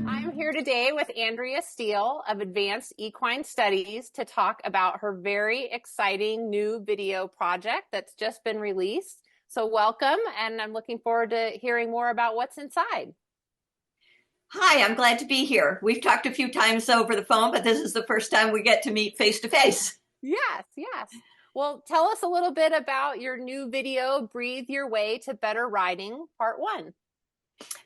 I'm here today with Andrea Steele of Advanced Equine Studies to talk about her very exciting new video project that's just been released. So welcome, and I'm looking forward to hearing more about what's inside. Hi, I'm glad to be here. We've talked a few times over the phone, but this is the first time we get to meet face to face. Yes, yes. Well, tell us a little bit about your new video, Breathe Your Way to Better Riding, Part 1.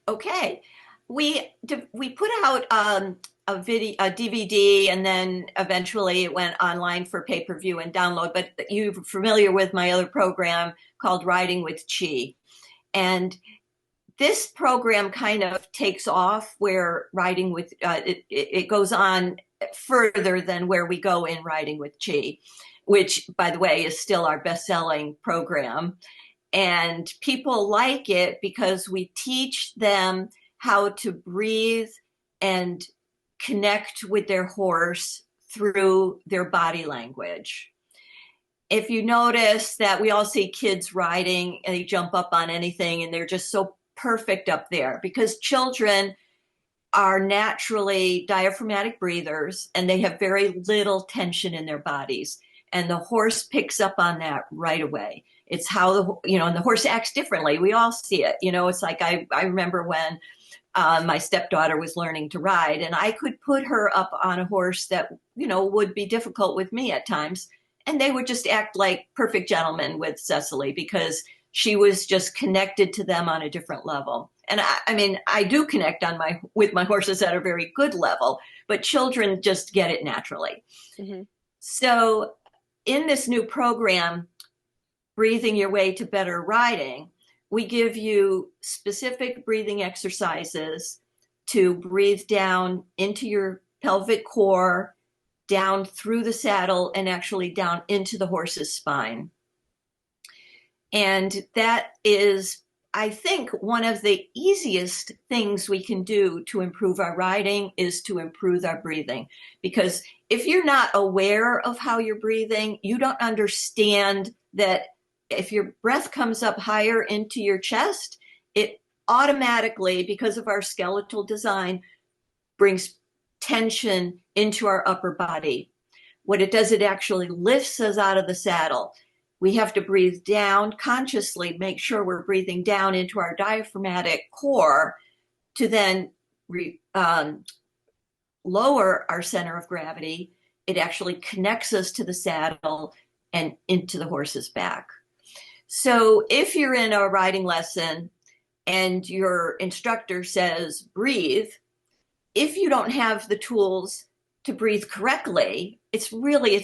Okay. We put out a DVD, and then eventually it went online for pay-per-view and download, but you're familiar with my other program called Riding with Chi. And this program kind of takes off where Riding with, it goes on further than where we go in Riding with Chi, which, by the way, is still our best-selling program. And people like it because we teach them how to breathe and connect with their horse through their body language. If you notice that we all see kids riding and they jump up on anything and they're just so perfect up there, because children are naturally diaphragmatic breathers and they have very little tension in their bodies. And the horse picks up on that right away. It's how and the horse acts differently. We all see it. It's like I remember when my stepdaughter was learning to ride, and I could put her up on a horse that, would be difficult with me at times. And they would just act like perfect gentlemen with Cecily because she was just connected to them on a different level. And I do connect with my horses at a very good level, but children just get it naturally. Mm-hmm. So in this new program, Breathing Your Way to Better Riding, we give you specific breathing exercises to breathe down into your pelvic core, down through the saddle, and actually down into the horse's spine. And that is, I think, one of the easiest things we can do to improve our riding is to improve our breathing. Because if you're not aware of how you're breathing, you don't understand that if your breath comes up higher into your chest, it automatically, because of our skeletal design, brings tension into our upper body. What it does, it actually lifts us out of the saddle. We have to breathe down consciously, make sure we're breathing down into our diaphragmatic core to then lower our center of gravity. It actually connects us to the saddle and into the horse's back. So if you're in a riding lesson and your instructor says, breathe, if you don't have the tools to breathe correctly, it's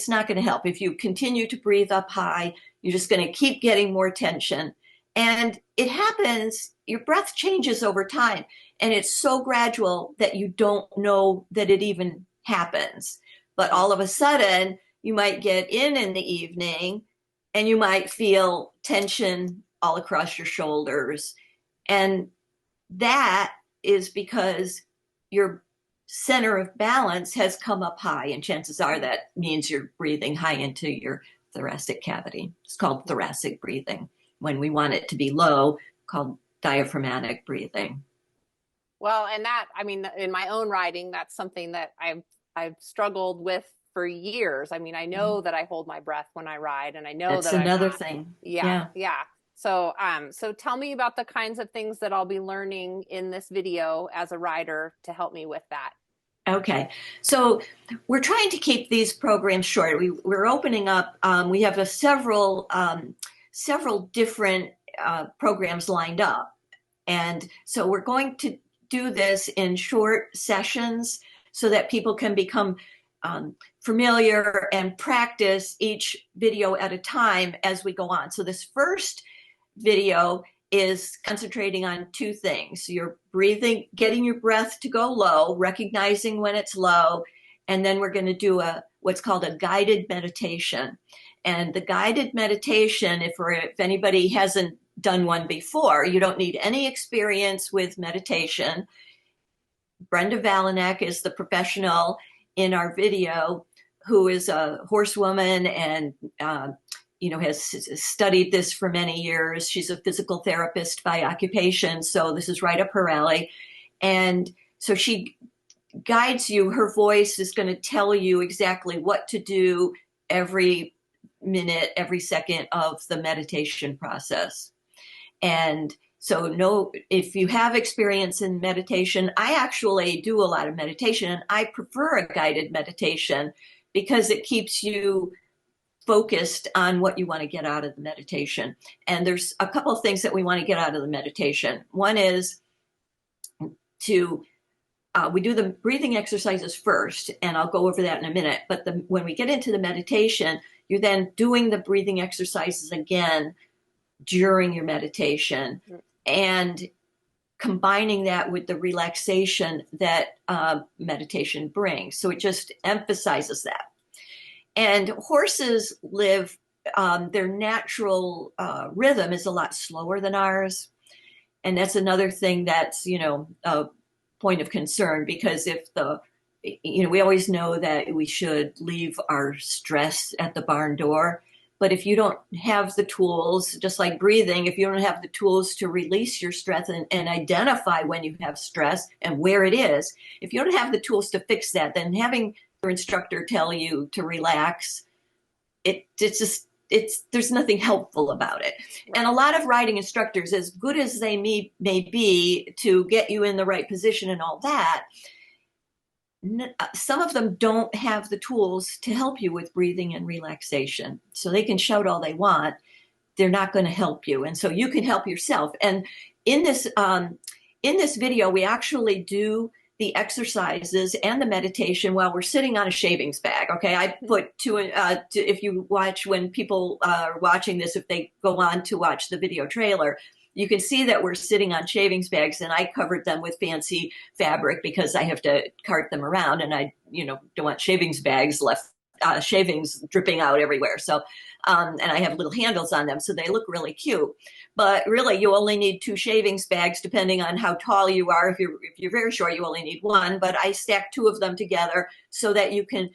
not going to help. If you continue to breathe up high, you're just going to keep getting more tension. And it happens, your breath changes over time. And it's so gradual that you don't know that it even happens. But all of a sudden, you might get in the evening and you might feel tension all across your shoulders. And that is because your center of balance has come up high. And chances are that means you're breathing high into your thoracic cavity. It's called thoracic breathing. When we want it to be low, called diaphragmatic breathing. Well, and that, in my own riding, that's something that I've struggled with for years. I know that I hold my breath when I ride, and I know that's another thing. Yeah. So tell me about the kinds of things that I'll be learning in this video as a rider to help me with that. Okay, so we're trying to keep these programs short. We're opening up. We have several different programs lined up, and so we're going to do this in short sessions so that people can become familiar and practice each video at a time as we go on. So this first video is concentrating on two things. You're breathing, getting your breath to go low, recognizing when it's low, and then we're going to do what's called a guided meditation. And the guided meditation, if anybody hasn't done one before, you don't need any experience with meditation. Brenda Vylanek is the professional in our video who is a horsewoman and has studied this for many years. She's a physical therapist by occupation, so this is right up her alley. And so she guides you. Her voice is going to tell you exactly what to do every minute, every second of the meditation process. And so, no, if you have experience in meditation, I actually do a lot of meditation, and I prefer a guided meditation because it keeps you focused on what you want to get out of the meditation. And there's a couple of things that we want to get out of the meditation. One is to we do the breathing exercises first, and I'll go over that in a minute. But when we get into the meditation, you're then doing the breathing exercises again during your meditation, and combining that with the relaxation that meditation brings. So it just emphasizes that. And horses live, their natural rhythm is a lot slower than ours. And that's another thing that's, a point of concern, because if we always know that we should leave our stress at the barn door. But if you don't have the tools, just like breathing, if you don't have the tools to release your stress and identify when you have stress and where it is, if you don't have the tools to fix that, then having your instructor tell you to relax, there's nothing helpful about it. Right. And a lot of riding instructors, as good as they may be to get you in the right position and all that, some of them don't have the tools to help you with breathing and relaxation. So they can shout all they want. They're not going to help you. And so you can help yourself. And in this video, we actually do the exercises and the meditation while we're sitting on a shavings bag. Okay, I put if you watch, when people are watching this, if they go on to watch the video trailer, you can see that we're sitting on shavings bags, and I covered them with fancy fabric because I have to cart them around, and I don't want shavings bags left, shavings dripping out everywhere. So, and I have little handles on them, so they look really cute. But really, you only need 2 shavings bags, depending on how tall you are. If you're very short, you only need 1. But I stack 2 of them together so that you can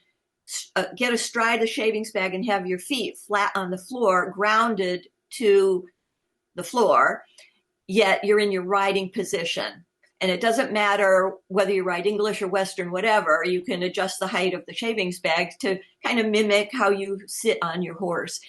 get astride the shavings bag and have your feet flat on the floor, grounded to the floor, yet you're in your riding position. And it doesn't matter whether you ride English or Western, whatever, you can adjust the height of the shavings bag to kind of mimic how you sit on your horse.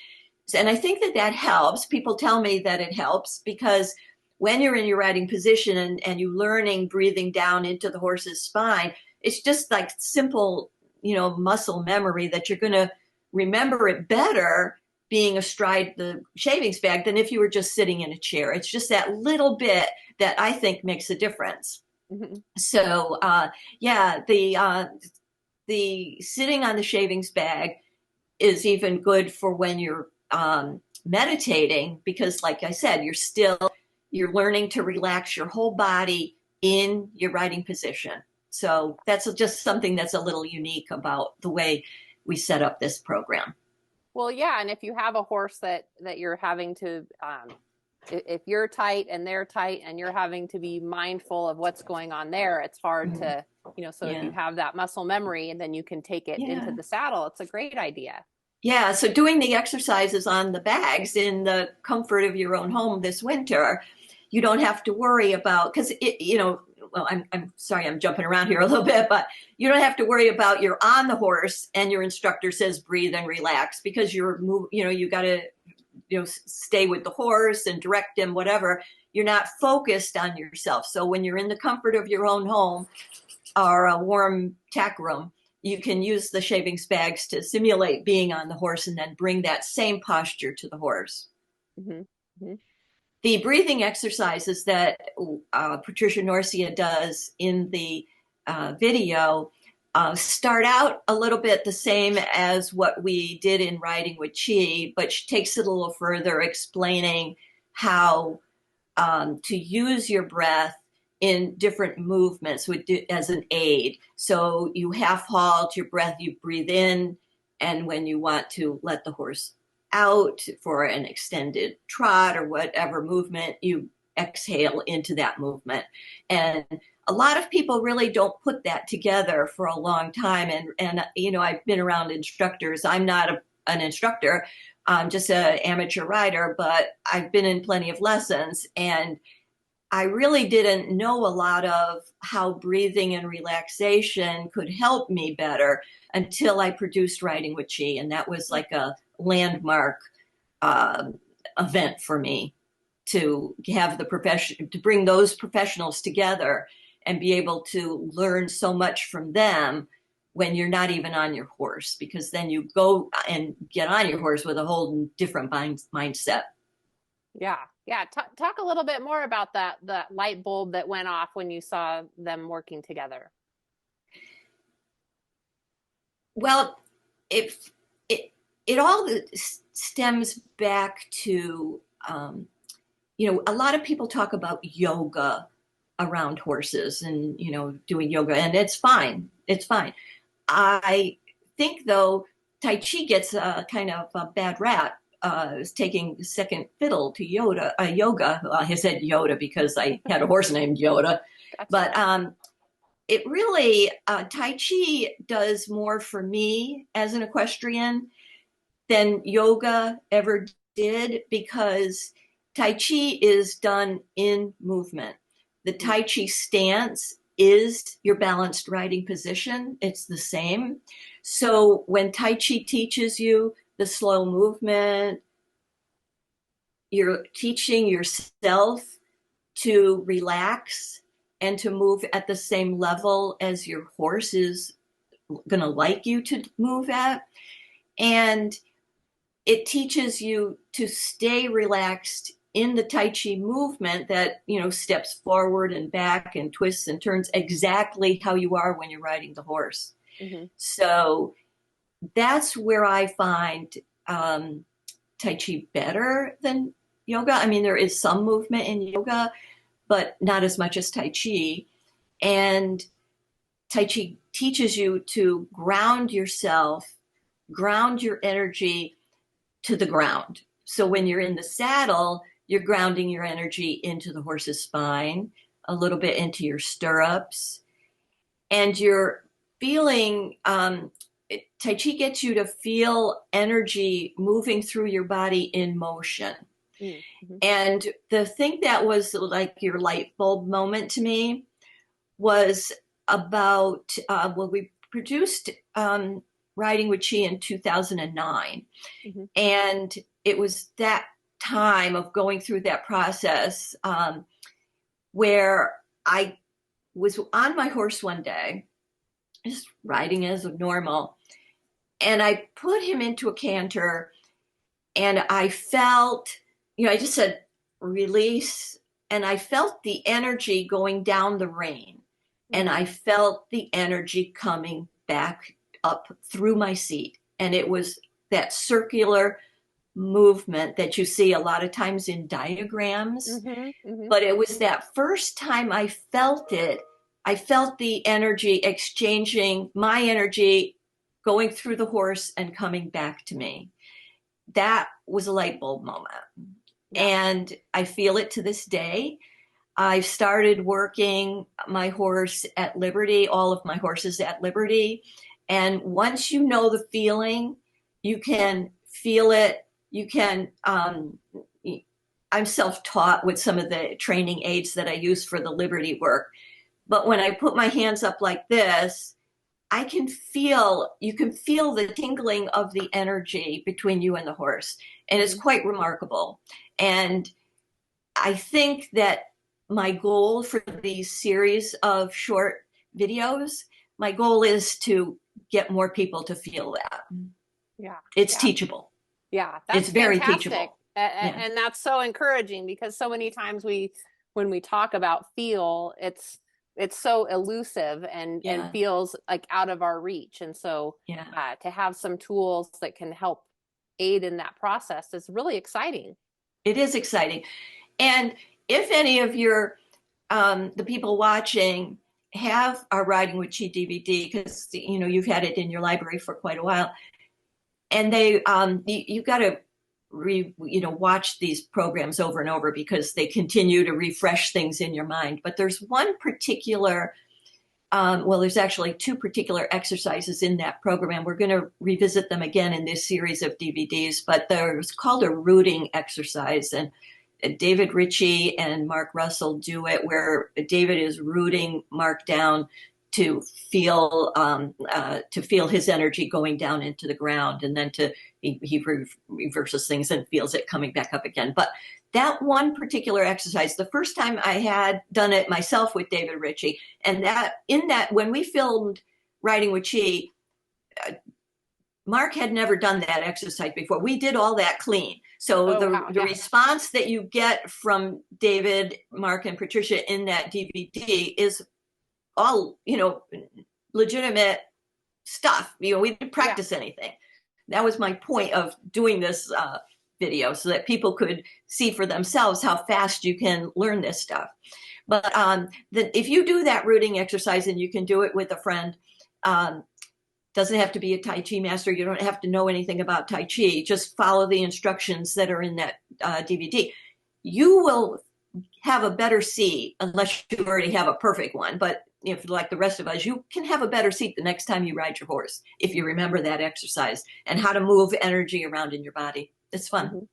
And I think that helps. People tell me that it helps because when you're in your riding position and you're learning breathing down into the horse's spine, it's just like simple, muscle memory that you're going to remember it better being astride the shavings bag than if you were just sitting in a chair. It's just that little bit that I think makes a difference. Mm-hmm. So, the sitting on the shavings bag is even good for when you're meditating, because like I said, you're learning to relax your whole body in your riding position. So that's just something that's a little unique about the way we set up this program. Well, yeah, and if you have a horse that you're having to, if you're tight and they're tight and you're having to be mindful of what's going on there, it's hard to, so if you have that muscle memory and then you can take it into the saddle, it's a great idea. Yeah, so doing the exercises on the bags in the comfort of your own home this winter, you don't have to worry about, because well, I'm sorry, I'm jumping around here a little bit, but you don't have to worry about you're on the horse and your instructor says breathe and relax, because you got to stay with the horse and direct him, whatever. You're not focused on yourself. So when you're in the comfort of your own home or a warm tack room, you can use the shavings bags to simulate being on the horse and then bring that same posture to the horse. Mm-hmm. Mm-hmm. The breathing exercises that Patricia Norcia does in the video start out a little bit the same as what we did in Riding with Chi, but she takes it a little further, explaining how to use your breath in different movements as an aid. So you half halt your breath, you breathe in, and when you want to let the horse out for an extended trot or whatever movement, you exhale into that movement. And a lot of people really don't put that together for a long time. And I've been around instructors. I'm not an instructor, I'm just an amateur rider, but I've been in plenty of lessons, and I really didn't know a lot of how breathing and relaxation could help me better until I produced Riding with Chi, and that was like a landmark uh, event for me to have the profession, to bring those professionals together and be able to learn so much from them when you're not even on your horse, because then you go and get on your horse with a whole different mindset. Yeah. Yeah. Talk a little bit more about that light bulb that went off when you saw them working together. Well, if it it all stems back to a lot of people talk about yoga around horses and doing yoga, and it's fine. It's fine. I think though Tai Chi gets a kind of a bad rap. Is taking second fiddle to yoga. Well, I said Yoda because I had a horse named Yoda, Gotcha. but it really Tai Chi does more for me as an equestrian than yoga ever did, because Tai Chi is done in movement. The Tai Chi stance is your balanced riding position. It's the same. So when Tai Chi teaches you the slow movement, you're teaching yourself to relax and to move at the same level as your horse is going to like you to move at. And it teaches you to stay relaxed in the Tai Chi movement that, steps forward and back and twists and turns exactly how you are when you're riding the horse. Mm-hmm. So that's where I find Tai Chi better than yoga. I mean, there is some movement in yoga, but not as much as Tai Chi. And Tai Chi teaches you to ground yourself, ground your energy to the ground. So when you're in the saddle, you're grounding your energy into the horse's spine, a little bit into your stirrups, and you're feeling. Tai Chi gets you to feel energy moving through your body in motion. Mm-hmm. And the thing that was like your light bulb moment to me was about we produced Riding with Chi in 2009. Mm-hmm. And it was that time of going through that process where I was on my horse one day, just riding as normal. And I put him into a canter, and I felt, I just said release. And I felt the energy going down the rein. And I felt the energy coming back up through my seat. And it was that circular movement that you see a lot of times in diagrams. Mm-hmm. Mm-hmm. But it was that first time I felt it. I felt the energy exchanging, my energy going through the horse and coming back to me. That was a light bulb moment. Yeah. And I feel it to this day. I've started working my horse at Liberty, all of my horses at Liberty. And once you know the feeling, you can feel it. You can, I'm self-taught with some of the training aids that I use for the Liberty work. But when I put my hands up like this, you can feel the tingling of the energy between you and the horse. And it's quite remarkable. And I think that my goal for these series of short videos, my goal is to get more people to feel that. Yeah. It's Yeah. teachable. Yeah. It's That's very fantastic. teachable. Yeah. And that's so encouraging, because so many times when we talk about feel, it's so elusive and Yeah. feels like out of our reach. And so Yeah. to have some tools that can help aid in that process is really exciting. It is exciting. And if any of the people watching have our Riding with Chi DVD, because you've had it in your library for quite a while, and you got to watch these programs over and over because they continue to refresh things in your mind. But there's one particular Well, there's actually two particular exercises in that program. We're going to revisit them again in this series of DVDs, but there's called a rooting exercise. And David Ritchie and Mark Russell do it, where David is rooting Mark down to feel his energy going down into the ground, and then he reverses things and feels it coming back up again. But that one particular exercise, the first time I had done it myself with David Ritchie, and when we filmed Riding with Chi, Mark had never done that exercise before. We did all that clean. So the response that you get from David, Mark, and Patricia in that DVD is all, legitimate stuff. We didn't practice anything. That was my point of doing this video, so that people could see for themselves how fast you can learn this stuff. But if you do that rooting exercise, and you can do it with a friend, doesn't have to be a Tai Chi master. You don't have to know anything about Tai Chi. Just follow the instructions that are in that DVD. You will have a better seat, unless you already have a perfect one. But if, like the rest of us, you can have a better seat the next time you ride your horse, if you remember that exercise and how to move energy around in your body. It's fun. Mm-hmm.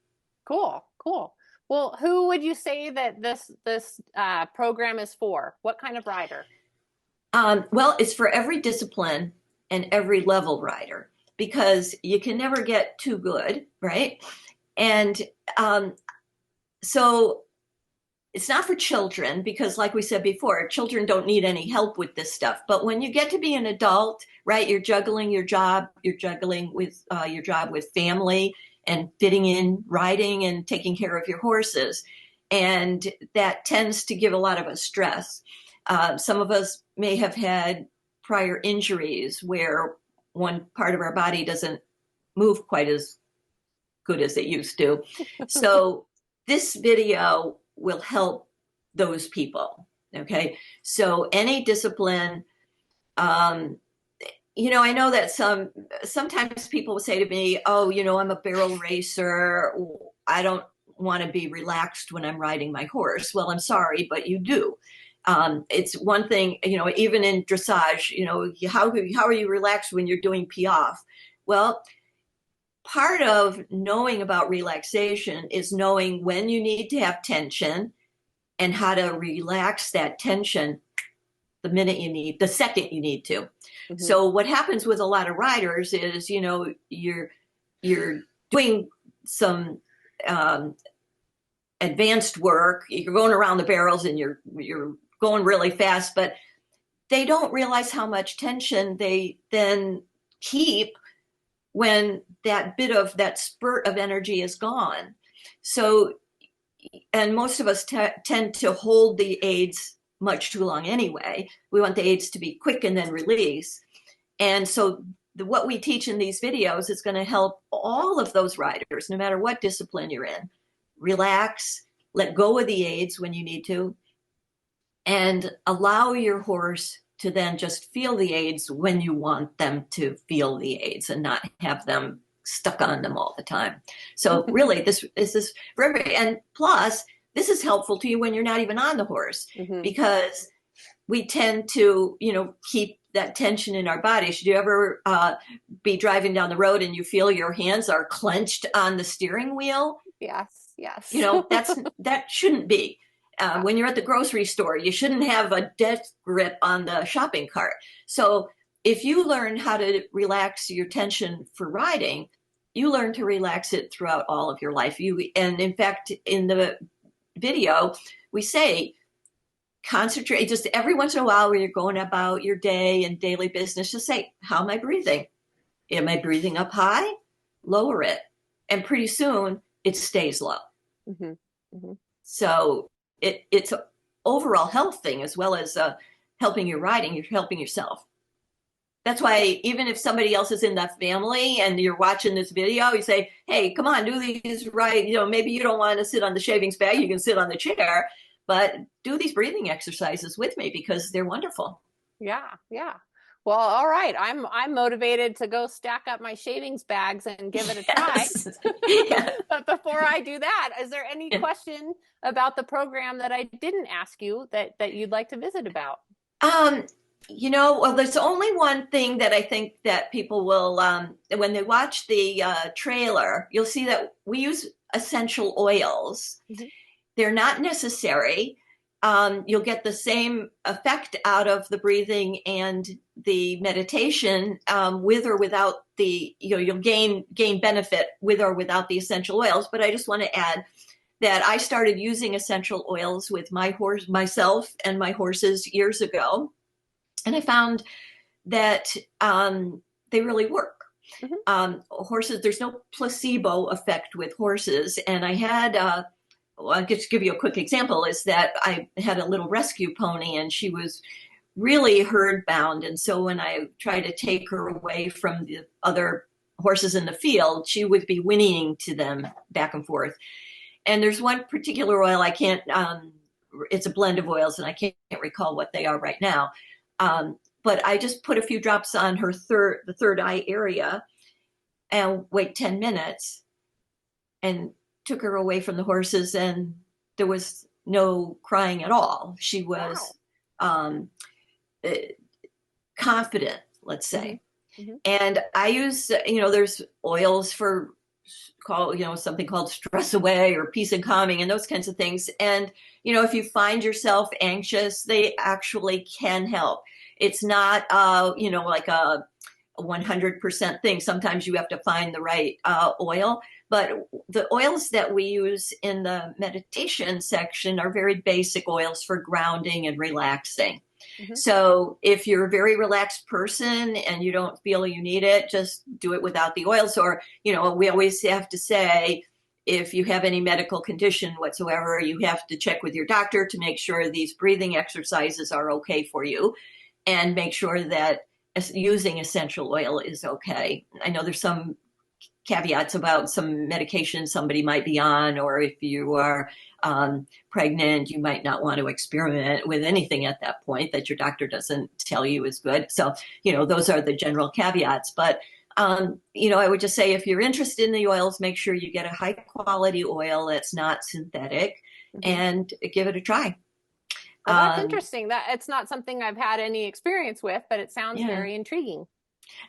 Cool. Well, who would you say that this program is for? What kind of rider? Well, it's for every discipline and every level rider, because you can never get too good, right? And so it's not for children, because like we said before, children don't need any help with this stuff. But when you get to be an adult, right, you're juggling your job, you're juggling with your job with family, and fitting in riding and taking care of your horses. And that tends to give a lot of us stress. Some of us may have had prior injuries where one part of our body doesn't move quite as good as it used to. So this video will help those people. Okay. So any discipline, I know that sometimes people will say to me, oh, I'm a barrel racer. I don't want to be relaxed when I'm riding my horse. Well, I'm sorry, but you do. It's one thing, even in dressage, how are you relaxed when you're doing piaffe? Well, part of knowing about relaxation is knowing when you need to have tension and how to relax that tension the second you need to. Mm-hmm. So what happens with a lot of riders is, you're doing some advanced work, you're going around the barrels and you're going really fast, but they don't realize how much tension they then keep when that bit of that spurt of energy is gone. So, and most of us tend to hold the aids much too long anyway. We want the aids to be quick and then release. And so what we teach in these videos is going to help all of those riders, no matter what discipline you're in. Relax, let go of the aids when you need to, and allow your horse to then just feel the aids when you want them to feel the aids, and not have them stuck on them all the time. So really, this is for everybody. And plus, this is helpful to you when you're not even on the horse, because we tend to, keep that tension in our body. Should you ever be driving down the road and you feel your hands are clenched on the steering wheel? Yes. That shouldn't be. When you're at the grocery store, you shouldn't have a death grip on the shopping cart. So if you learn how to relax your tension for riding, you learn to relax it throughout all of your life. And in fact, in the video, we say, concentrate just every once in a while when you're going about your day and daily business, just say, how am I breathing? Am I breathing up high? Lower it. And pretty soon it stays low. So it's an overall health thing, as well as helping your riding, you're helping yourself. That's why even if somebody else is in that family and you're watching this video, you say, hey, come on, do these right. Maybe you don't want to sit on the shavings bag, you can sit on the chair, but do these breathing exercises with me, because they're wonderful. Yeah. Well, all right. I'm motivated to go stack up my shavings bags and give it a try. Yeah. But before I do that, is there any question about the program that I didn't ask you that you'd like to visit about? Well, there's only one thing that I think that people will, when they watch the trailer, you'll see that we use essential oils. Mhm. They're not necessary. You'll get the same effect out of the breathing and the meditation with or without you'll gain benefit with or without the essential oils. But I just want to add that I started using essential oils with myself and my horses years ago. And I found that they really work. Mhm. Horses, there's no placebo effect with horses. And I had, I'll just give you a quick example, is that I had a little rescue pony and she was really herd bound. And so when I tried to take her away from the other horses in the field, she would be whinnying to them back and forth. And there's one particular oil I can't, it's a blend of oils and I can't recall what they are right now. But I just put a few drops on the third eye area and wait 10 minutes and took her away from the horses, and there was no crying at all. She was confident, let's say. Mm-hmm. And I use, there's oils for something called stress away or peace and calming and those kinds of things. And, if you find yourself anxious, they actually can help. It's not, like a 100% thing. Sometimes you have to find the right oil, but the oils that we use in the meditation section are very basic oils for grounding and relaxing. Mm-hmm. So if you're a very relaxed person and you don't feel you need it, just do it without the oils. Or, we always have to say, if you have any medical condition whatsoever, you have to check with your doctor to make sure these breathing exercises are okay for you, and make sure that using essential oil is okay. I know there's some caveats about some medication somebody might be on, or if you are pregnant, you might not want to experiment with anything at that point that your doctor doesn't tell you is good. So, those are the general caveats. But, I would just say, if you're interested in the oils, make sure you get a high quality oil that's not synthetic, and give it a try. Well, that's interesting. That it's not something I've had any experience with, but it sounds very intriguing.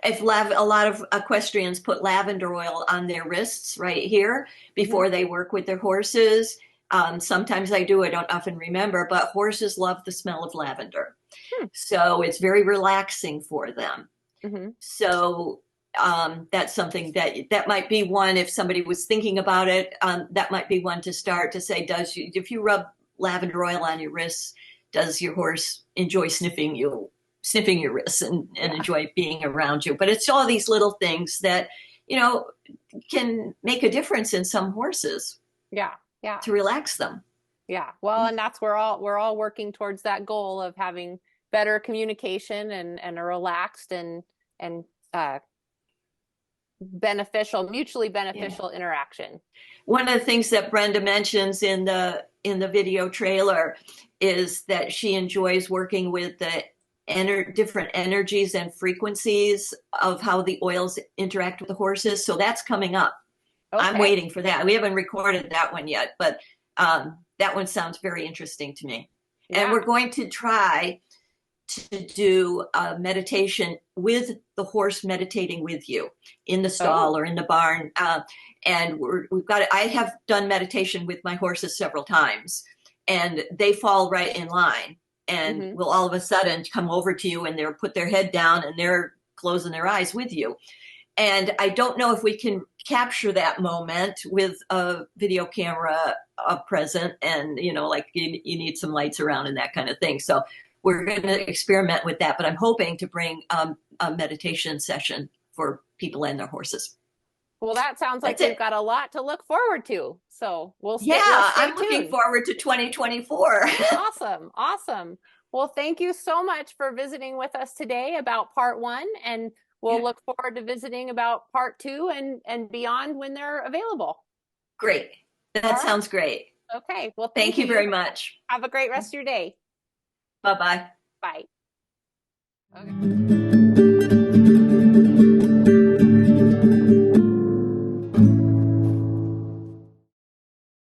If a lot of equestrians put lavender oil on their wrists right here before they work with their horses. Sometimes I do, I don't often remember, but horses love the smell of lavender. So it's very relaxing for them. So that's something that might be one, if somebody was thinking about it, that might be one to start to say, if you rub lavender oil on your wrists, does your horse enjoy sniffing your wrists and enjoy being around you? But it's all these little things that, can make a difference in some horses. Yeah. To relax them. Yeah. Well, and that's we're all working towards that goal of having better communication and a relaxed and mutually beneficial interaction. One of the things that Brenda mentions in the video trailer is that she enjoys working with the different energies and frequencies of how the oils interact with the horses. So that's coming up. Okay. I'm waiting for that. We haven't recorded that one yet, but that one sounds very interesting to me. Yeah. And we're going to try to do a meditation with the horse meditating with you in the stall or in the barn. And I have done meditation with my horses several times, and they fall right in line and will all of a sudden come over to you and they'll put their head down and they're closing their eyes with you. And I don't know if we can capture that moment with a video camera present, and, like you need some lights around and that kind of thing. So we're going to experiment with that, but I'm hoping to bring a meditation session for people and their horses. Well, that sounds like we've got a lot to look forward to. So we'll stay I'm looking forward to 2024. Awesome. Well, thank you so much for visiting with us today about part 1, and we'll look forward to visiting about part 2 and beyond when they're available. Great. That sounds great. Okay. Well, thank you very much. Have a great rest of your day. Bye-bye. Bye. Okay.